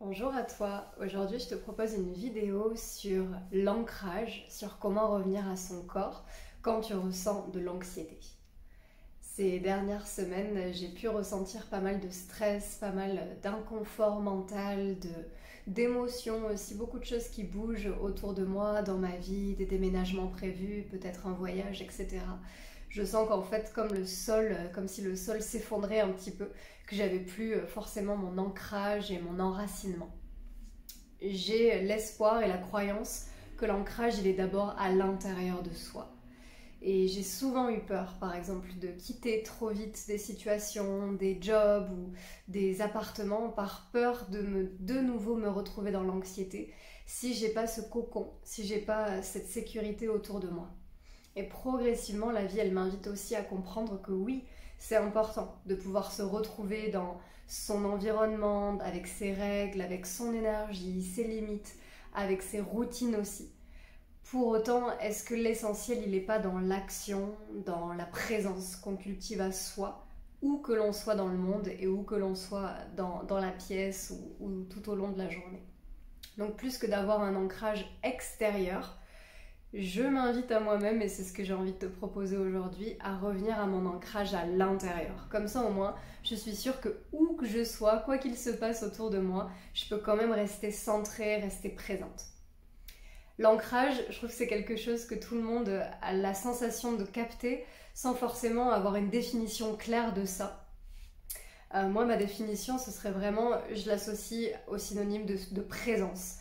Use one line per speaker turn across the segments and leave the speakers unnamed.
Bonjour à toi, aujourd'hui je te propose une vidéo sur l'ancrage, sur comment revenir à son corps quand tu ressens de l'anxiété. Ces dernières semaines, j'ai pu ressentir pas mal de stress, pas mal d'inconfort mental, d'émotions, aussi beaucoup de choses qui bougent autour de moi, dans ma vie, des déménagements prévus, peut-être un voyage, etc. Je sens qu'en fait, comme si le sol s'effondrait un petit peu, que j'avais plus forcément mon ancrage et mon enracinement. J'ai l'espoir et la croyance que l'ancrage, il est d'abord à l'intérieur de soi. Et j'ai souvent eu peur, par exemple, de quitter trop vite des situations, des jobs ou des appartements par peur de nouveau me retrouver dans l'anxiété si j'ai pas ce cocon, si j'ai pas cette sécurité autour de moi. Et progressivement, la vie, elle m'invite aussi à comprendre que oui, c'est important de pouvoir se retrouver dans son environnement, avec ses règles, avec son énergie, ses limites, avec ses routines aussi. Pour autant, est-ce que l'essentiel, il n'est pas dans l'action, dans la présence qu'on cultive à soi, où que l'on soit dans le monde et où que l'on soit dans la pièce ou tout au long de la journée. Donc plus que d'avoir un ancrage extérieur, je m'invite à moi-même, et c'est ce que j'ai envie de te proposer aujourd'hui, à revenir à mon ancrage à l'intérieur. Comme ça, au moins, je suis sûre que où que je sois, quoi qu'il se passe autour de moi, je peux quand même rester centrée, rester présente. L'ancrage, je trouve que c'est quelque chose que tout le monde a la sensation de capter sans forcément avoir une définition claire de ça. Moi, ma définition, ce serait vraiment, je l'associe au synonyme de présence.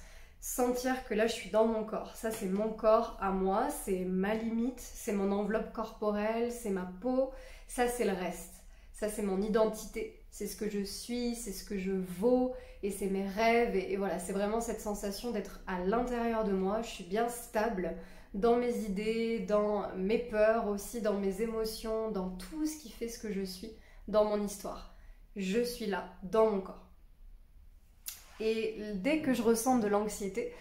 Sentir que là, je suis dans mon corps. Ça, c'est mon corps à moi, c'est ma limite, c'est mon enveloppe corporelle, c'est ma peau. Ça, c'est le reste. Ça, c'est mon identité. C'est ce que je suis, c'est ce que je vaux et c'est mes rêves. Et voilà, c'est vraiment cette sensation d'être à l'intérieur de moi. Je suis bien stable dans mes idées, dans mes peurs aussi, dans mes émotions, dans tout ce qui fait ce que je suis, dans mon histoire. Je suis là, dans mon corps. Et dès que je ressens de l'anxiété,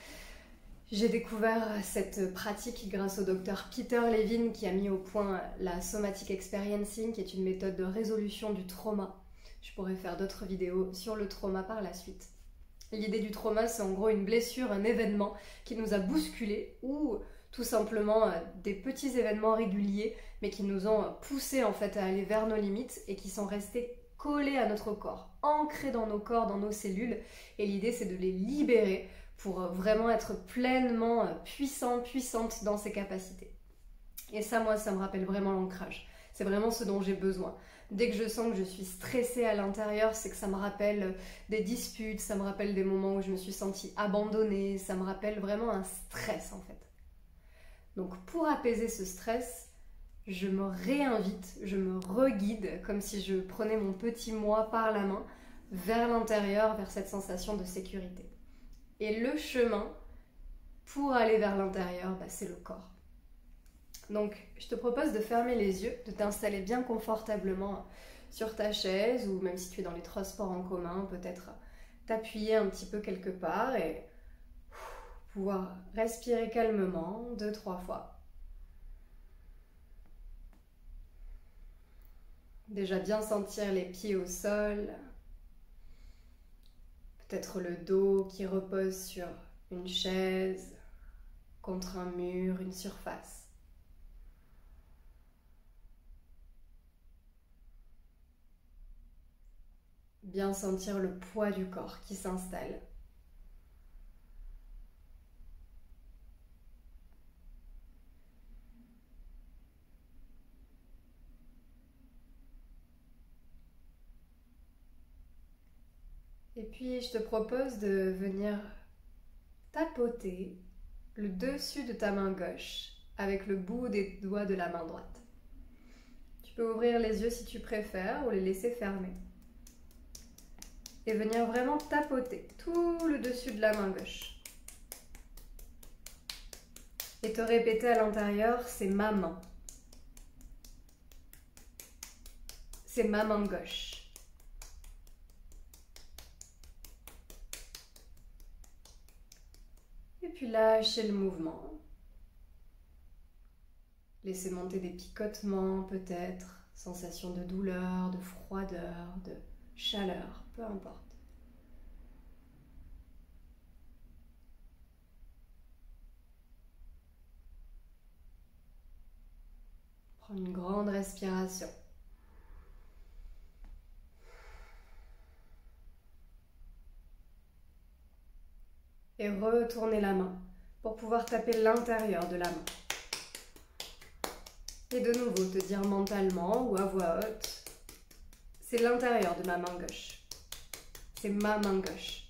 j'ai découvert cette pratique grâce au docteur Peter Levine qui a mis au point la Somatic Experiencing, qui est une méthode de résolution du trauma. Je pourrais faire d'autres vidéos sur le trauma par la suite. L'idée du trauma, c'est en gros une blessure, un événement qui nous a bousculés ou tout simplement des petits événements réguliers mais qui nous ont poussés en fait à aller vers nos limites et qui sont restés collés à notre corps, ancrés dans nos corps, dans nos cellules. Et l'idée, c'est de les libérer pour vraiment être pleinement puissante dans ses capacités. Et ça, moi, ça me rappelle vraiment l'ancrage. C'est vraiment ce dont j'ai besoin. Dès que je sens que je suis stressée à l'intérieur, c'est que ça me rappelle des disputes, ça me rappelle des moments où je me suis sentie abandonnée, ça me rappelle vraiment un stress en fait. Donc pour apaiser ce stress, je me réinvite, je me reguide comme si je prenais mon petit moi par la main vers l'intérieur, vers cette sensation de sécurité. Et le chemin pour aller vers l'intérieur, c'est le corps. Donc je te propose de fermer les yeux, de t'installer bien confortablement sur ta chaise ou même si tu es dans les transports en commun, peut-être t'appuyer un petit peu quelque part et pouvoir respirer calmement 2-3 fois. Déjà bien sentir les pieds au sol, peut-être le dos qui repose sur une chaise, contre un mur, une surface. Bien sentir le poids du corps qui s'installe. Et puis je te propose de venir tapoter le dessus de ta main gauche avec le bout des doigts de la main droite. Tu peux ouvrir les yeux si tu préfères ou les laisser fermés. Et venir vraiment tapoter tout le dessus de la main gauche. Et te répéter à l'intérieur, c'est ma main. C'est ma main gauche. Et puis lâchez le mouvement. Laissez monter des picotements peut-être, sensation de douleur, de froideur, de chaleur, peu importe. Prends une grande respiration. Et retournez la main pour pouvoir taper l'intérieur de la main. Et de nouveau te dire mentalement ou à voix haute, c'est l'intérieur de ma main gauche. C'est ma main gauche.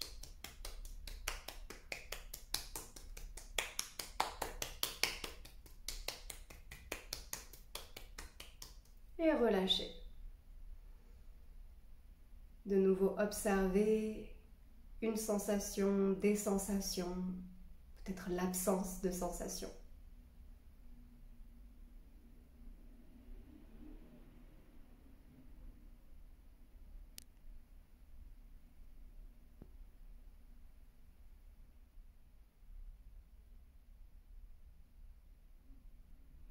Et relâchez. De nouveau observez une sensation, des sensations, peut-être l'absence de sensations.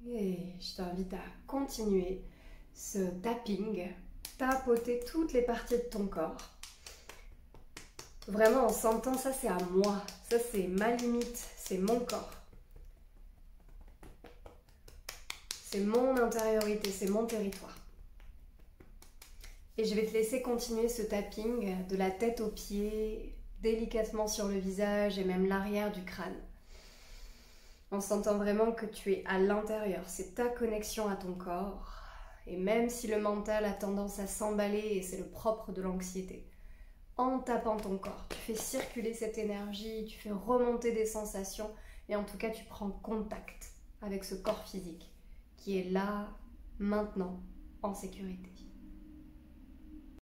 Et je t'invite à continuer ce tapping, tapoter toutes les parties de ton corps. Vraiment en sentant, ça c'est à moi, ça c'est ma limite, c'est mon corps. C'est mon intériorité, c'est mon territoire. Et je vais te laisser continuer ce tapping de la tête aux pieds, délicatement sur le visage et même l'arrière du crâne. En sentant vraiment que tu es à l'intérieur, c'est ta connexion à ton corps. Et même si le mental a tendance à s'emballer, et c'est le propre de l'anxiété, en tapant ton corps, tu fais circuler cette énergie, tu fais remonter des sensations, et en tout cas tu prends contact avec ce corps physique qui est là, maintenant, en sécurité.